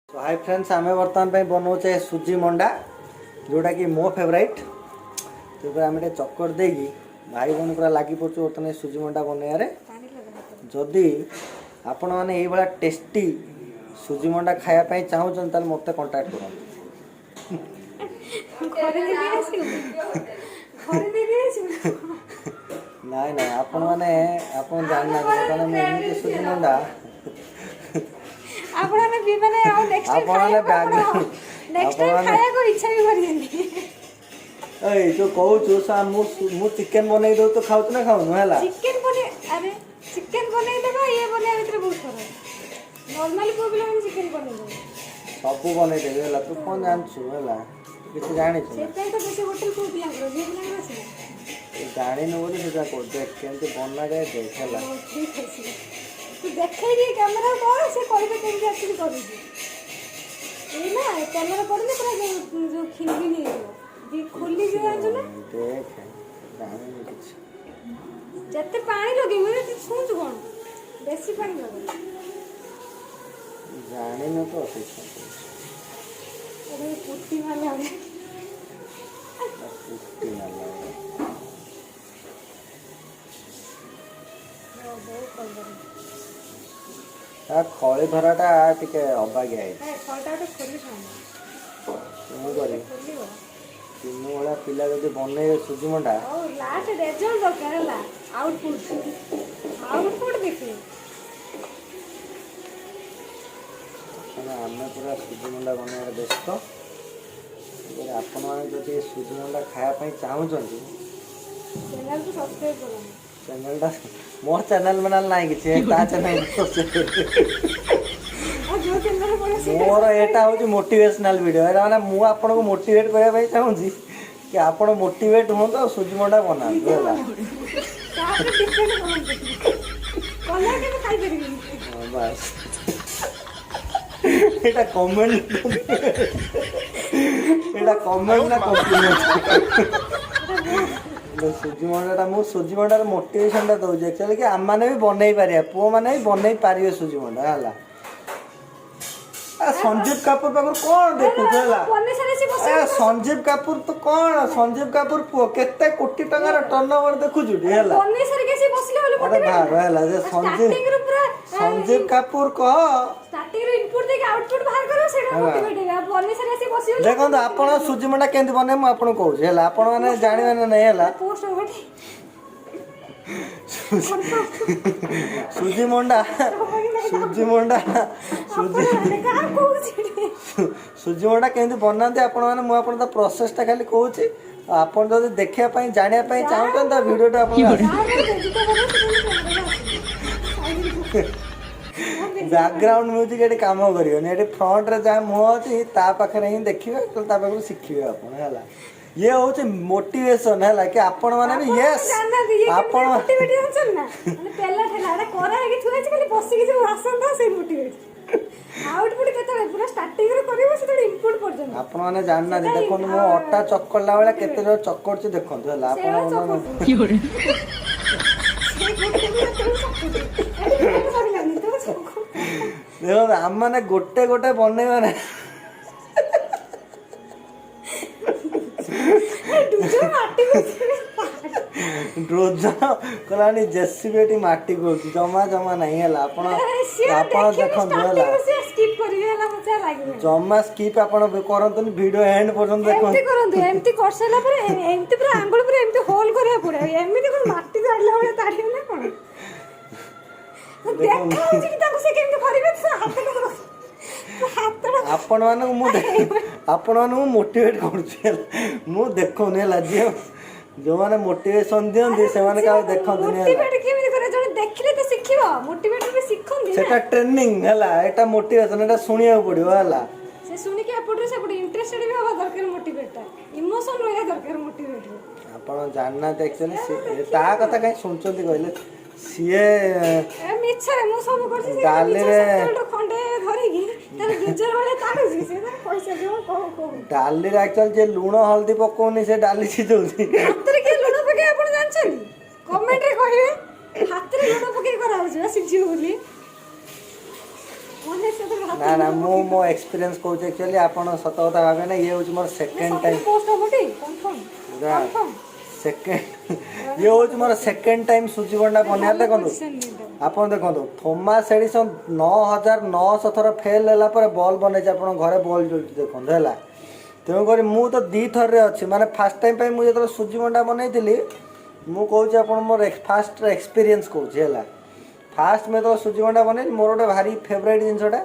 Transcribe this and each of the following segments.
तो hi friends आम बर्तमान बनाऊे सुजी मंडा जोटा कि मो फेवराइट। तो आम चक्कर दे भाई बहन पूरा लगी पड़े बर्तमान सुजी मंडा बनइबारे। जदि आपण मैंने ये टेस्टी सुजी मंडा खायापी चाहूँ मत कंटाक्ट कर। नाई ना आपण मैंने आपण जानना बर्तमान सुजी मंडा जो कहूँ चिकेन बनई दो तो खाऊ ना खाऊ है चिकेन बने देबा ये बने भीतर बहुत फरक नॉर्मली प्रॉब्लम चिकेन बने दो सब बने देबे हला तू कोन जानछु हला किछ जानि छु सेते तो बेसी होटल को दिया करो जे बने बस जानि न बोली सेटा को देख केनते बना जाए देख हला तू देखे दी कैमरा पर से करबे केनते एक्चुअली करू ए ना कैमरा पड़ने पूरा जो खिलबी नहीं हो जे खोली जे आजु ना देख जानि किछ जत्ते पानी लगे मुझे तू सुन कोन बेसी पानी लगे जानि न तो ठीक अरे पुट्टी वाला है पुट्टी वाला खड़ी धराटा टिके अबागिया है खलटा तो खोली खाना मु करी तीन वाला पिला जदि बने सुजी मंडा ओ लास्ट रिजल्ट दरकार है आउटपुट देखिए आम पूरा सुजी मंडा बनवार व्यस्त आपण मैंने सुजी मंडा खायापी चाहूँ चैनल को सब्सक्राइब करो चैनल मोर चैनल बनाल ना कि चैनल मोर एटा हूँ मोटिवेशनल वीडियो एटा माने मु आपन को मोटिवेट करबा पई चाहूँ कि आपण मोटिवेट हो तो सुजी मंडा बना होला बस एटा कमेंट ना कम्प्लीमेंट सुजी मंडा मु सुजी मंडार मोटिवेशन दौर एक्चुअली कि आम मैंने भी बनई पारे पुओ मैंने भी बनई पारे सुजी मंडा है संजीव कपूर पाखर कौन देखुला संजीव कपूर तो कौन संजीव कपूर पुओ केते कोटी टंकार टर्नओवर देखुछु है अरे भाग है संजीव कपूर कह देखो आपण सुजी मंडा केंति बने मु आपन कहू है आपण माने जानिबे ना नहीं है सुजी मंडा सुजी मंडा केंति बनाते आपण माने मु आपन प्रोसेस ता खाली कहूची आपण जदि देखिया पई जानिया पई चाहूछन त वीडियो टा बैकग्राउंड म्यूजिक ये काम कर फ्रंट रे जहाँ मुह अच्छी पाखे ही देखिए तो पाखे शिखिए आपला ये हूँ मोटिवेशन है कि आपण मैंने भी यस आपण आपण मैंने जानना देखो मो अटा चक्करला बेला केते जो चक्कर देखो देखो आम मैंने गोटे गोटे बन मैंने ड्रोजन कलानी जेसीबी माटी को जमा जमा नहीं है आपण आपण देखंतु हला स्किप करिवे हला मजा लागिवे जमा स्किप आपण करंतु वीडियो एंड पर्यंत देखंतु एमती करंतु एमती करसला पर एमती पूरा आंगुल पर एमती होल करिया पड़े एमती कोन माटी गाडला वाला ताड़ी ना कोन देखा होची कि ताको से केमती करिवे आपण मानू मोटिवेट करूँ मु देखुनी है जो मैंने मोटिवेशन दिखती से देखते ट्रेनिंग है मोटिवेशन एटा सुनिया पड़ो है से सुनी के एपट से एपट इंटरेस्टेड भी होबा दरकार मोटिवेट इमोशन रहया दरकार मोटिवेट आपण जानना एक्चुअली ता कथा कहीं सुनचंती कहले सीए मिछरे मु सब करछि से डाली रे खंडे धरि की तर गुजर वाले ताकि से पैसा जो को डाली रे एक्चुअली जे लूण हल्दी पकोनी से डाली सिझौछि हाथ रे के लूण पके आपण जानछनी कमेंट रे कहिवे हाथ रे लूण पके करा होछि सिझियो बोली ना ना मो एक्सपीरियंस कहूँ एक्चुअली आपण सत कथा भावे ना ये हूँ मोर सेकेंड टाइम सेकेंड ये हूँ मोर सेकेंड टाइम सुजी बंडा बनिया देखो आप देखो थॉमस एडिसन 9900 थर फेल है बॉल बन घरे बॉल जो देखो है तेणुक मुझे दी थर अच्छी माने फास्ट टाइम मुझे जो सुजी बंडा बनई मुझे आप मोर फास्ट एक्सपीरियंस कौन फास्ट में तो सुजी बंडा बनई मोर गोटे भारी फेवरेट जिनसटा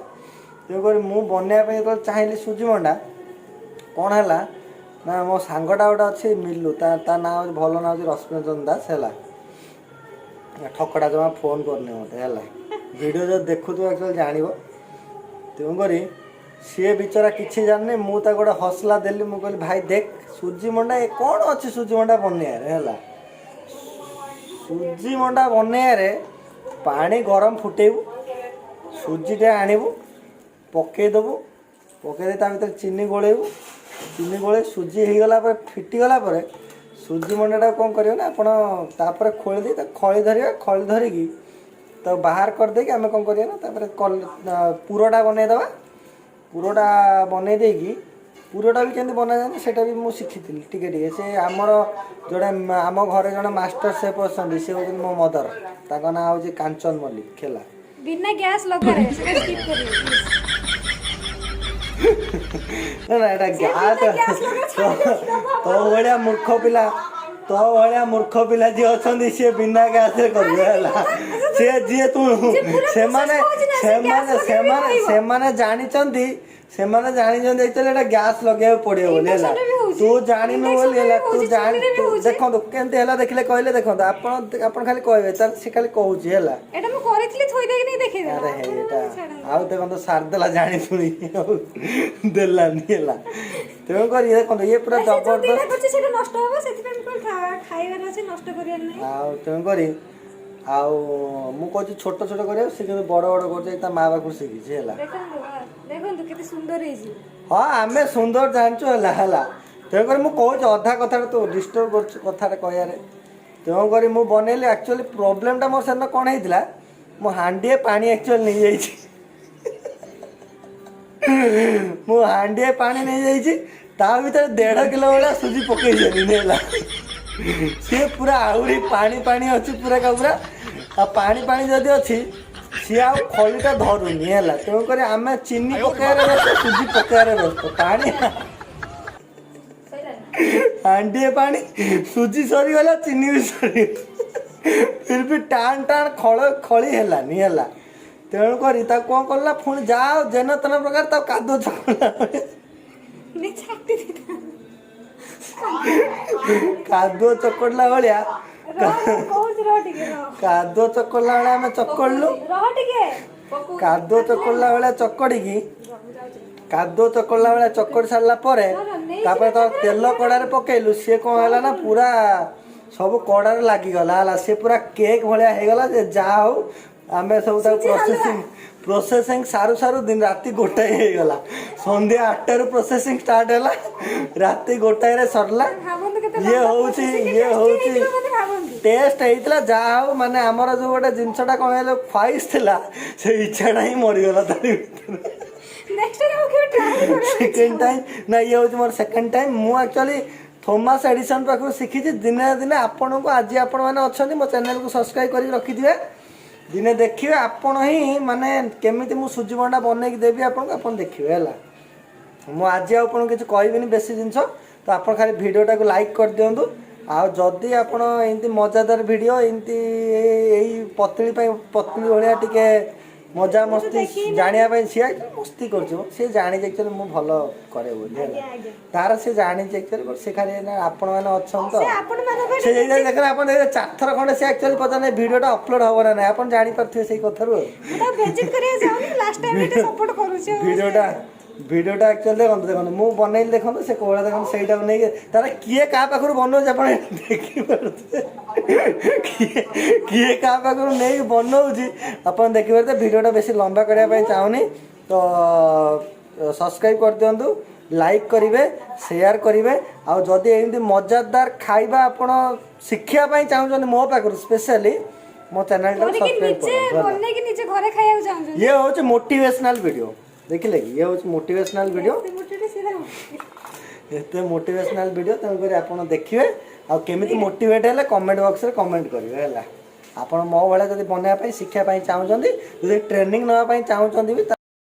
तेणुक मुझे बनवाई जो चाहिए सुजी बंडा कौन है ना मो सांगटा गोटे अच्छी मिलू ता ना भल ना हूँ रश्मिरंजन दास है ठकड़ा जमा फोन करने मत है वीडियो जो देखु एक्चुअली जान तेणुक सी बेचारा किसी जाने मुझे गोटे हौसला देली मुझे कहली भाई देख सुजी मंडा ये कौन अच्छी सुजी मंडा बनैया सुजी मंडा बनैया पानी गरम फुटेबू सुजीटे आणबू पकईदेबू पकई भर चीनी गोलेबू चीनी गोले सुजी होगला फिटिगला सुजी मंडाटा कौन करेंगे ना आपड़ खोली दे खली धरिया खली धरिकी तो बाहर करदे आम कौन करिए ना पुरटा बनईदे पुरटा बनई देकी पुरटा भी केमती बना जाए सेटा भी मुझे शिखी टे से आमर जोड़े आम घर जो मास्टर शेफ अच्छा सी हूँ मो मदर ताका ना हूँ कांचन मल्लिक खेला बिना गैस लगा ना एटा गैस तो भाया मूर्ख पिला तो भाया मूर्ख पिला जी अच्छा सी बिना गैस करेंगे जी तू से जानी ସେମାନେ ଜାଣିଛନ୍ତି ଏକ୍ଚୁଆଲି ଏଟା ଗ୍ୟାସ୍ ଲଗେଇବାକୁ ପଡ଼ିବ ବୋଲି ହେଲା ତୁ ଜାଣିନୁ ବୋଲି ହେଲା ତୁ ଜାଣି ଦେଖନ୍ତୁ କେମିତି ହେଲା ଦେଖିଲେ କହିଲେ ଦେଖନ୍ତୁ ଆପଣ ଖାଲି କହିବେ ତାର ସେ ଖାଲି କହୁଛି ହେଲା ଏଟା ମୁଁ କରିଥିଲି ଥୋଇ ଦେଇକି ନେଇ ଦେଖେଇ ଆରେ ହେ ଏଟା ଆଉ ଦେଖନ୍ତୁ ସାର ଦେଲା ଜାଣି ଶୁଣି ଦେଲାନି ହେଲା ତେଣୁ କରି ଦେଖନ୍ତୁ ଇଏ ପୁରା ଜବରଦସ୍ତ ସେଟା ନଷ୍ଟ ହେବ ସେଥିପାଇଁ ମୁଁ ଖାଇବାର ଅଛି ନଷ୍ଟ କରିବାର ନାହିଁ ଆଉ ତେଣୁ କରି ଆଉ ମୁଁ କହୁଛି ଛୋଟ ଛୋଟ କରିବାକୁ ସେ କିନ୍ତୁ ବଡ଼ ବଡ଼ କରୁଛି ତା ମା ପାଖରୁ ଶିଖିଛି ହେଲା ଦେଖନ୍ତୁ କେତେ ସୁନ୍ଦର ହେଇଛି ହଁ ଆମେ ସୁନ୍ଦର ଜାଣିଛୁ ହେଲା ହେଲା ତେଣୁକରି ମୁଁ କହୁଛି ଅଧା କଥାଟା ତୁ ଡିଷ୍ଟର୍ବ କରୁଛୁ କଥାଟା କହିବାରେ ତେଣୁକରି ମୁଁ ବନେଇଲି ଆକ୍ଚୁଆଲି ପ୍ରୋବ୍ଲେମଟା ମୋର ସେଦିନ କ'ଣ ହେଇଥିଲା ମୁଁ ହାଣ୍ଡିଏ ପାଣି ଆକ୍ଚୁଆଲି ନେଇଯାଇଛି ମୁଁ ହାଣ୍ଡିଏ ପାଣି ନେଇଯାଇଛି ତା ଭିତରେ 1.5 କିଲୋ ଭଳିଆ ସୁଜି ପକେଇ ସାରିନି ହେଲା सी पूरा आहरी पानी पानी अच्छी पूरा का पूरा पानी पानी जदि अच्छी सी आ खलीटा धरुनी है तेणुक आम चीनी पकाइबार व्यस्त सुजी पकाइबार व्यस्त पानी हांडिए पानी सुजी सरीगला चीनी भी सरी फिर भी टाण टाण खली है तेणुक कौन कला पुणी जाओ जेन तेन प्रकार कादो चकला कादुओ चकड़ला भाया कादुओ चकड़ला भाया आम चकड़लु कादुओ चकड़ला भाया चकड़ी कादुओ चकड़ला भाया चकड़ी सारा तो तेल कड़ारे पकेलु सी कौन है ना पूरा सब कड़ारे लगिगला सी पूरा केक भाया होगला जा हो आम सब प्रोसेसिंग सारू सारू दिन राति 1 होगला संध्या 8 प्रोसेसिंग स्टार्ट है राति 1 सरला ये हूँ टेस्ट होता जहा हो माने आमर जो गोटे जिनसटा कौन है ख्वाइश थिला से इच्छाटा ही मरीगला सेकेंड टाइम ना ये हूँ मोर सेकेंड टाइम मु एक्चुअली थॉमस एडिसन पाखु शिखी दिने दिने आपण को आज आपण मैंने अच्छा मो चैनल को सब्सक्राइब कर रखिथे दिने देखिए आपण ही माने केमिति मु सुजी बंडा बनई देवी आपन देखिए है मु आज आपन किसी कहबी बेसी जिनस तो आप खाली वीडियोटा को लाइक कर दिंतु आ जदि आपण एमती मजादार वीडियो एमती पतली पतली भाया टिके मजा मस्ती जाना सी मस्ती कर जानी एक्चुअली मुझे भल करे बोली तार से जानी एक्चुअली से खाली आपण मैंने अच्छा तो से देख आप 4 थर खंडे से एक्चुअली पता वीडियोटा अपलोड हम ना ना आप जापारे से कथार वीडियोटा वीडियोटा एक्चुअली देखो देखो मुझे बनई देखो से कौड़ा देखो से नहीं तार किए क्या पाखर बनाऊे आप देखिए किए क्या पाखर नहीं बनाऊँगी आप देखिए वीडियोटा बेसी लंबा करने चाहूनी तो सब्सक्राइब कर दिंतु लाइक करेंगे शेयर करेंगे आ जदि एमती मजादार खाଇବା ଆପଣ ଶିଖିବା ପାଇଁ ଚାହୁଁଛନ୍ତି ମୋ ପାଖରୁ ସ୍ପେଶାଲି मो चैनल टाको କରିକି सब्सक्राइब ନିଜେ करो ବନେଇକି ନିଜେ ଘରେ ଖାଇବାକୁ ଚାହୁଁଛନ୍ତି ये होचे मोटिवेशनल वीडियो देखिले कि ये होचे मोटिवेशनल वीडियो ଏତେ ମୋଟିଟେ ସିଧା ମୋଟି। एते मोटिवेशनल वीडियो तेणु कर आपण देखिए आ केमिति मोटिवेट हेले कमेंट बॉक्स रे कमेंट करिवे हला आपण मो वाला जदी बनया पई शिक्षा पई चाहउचंदी जदी ट्रेनिंग नवा पई चाहउचंदी भी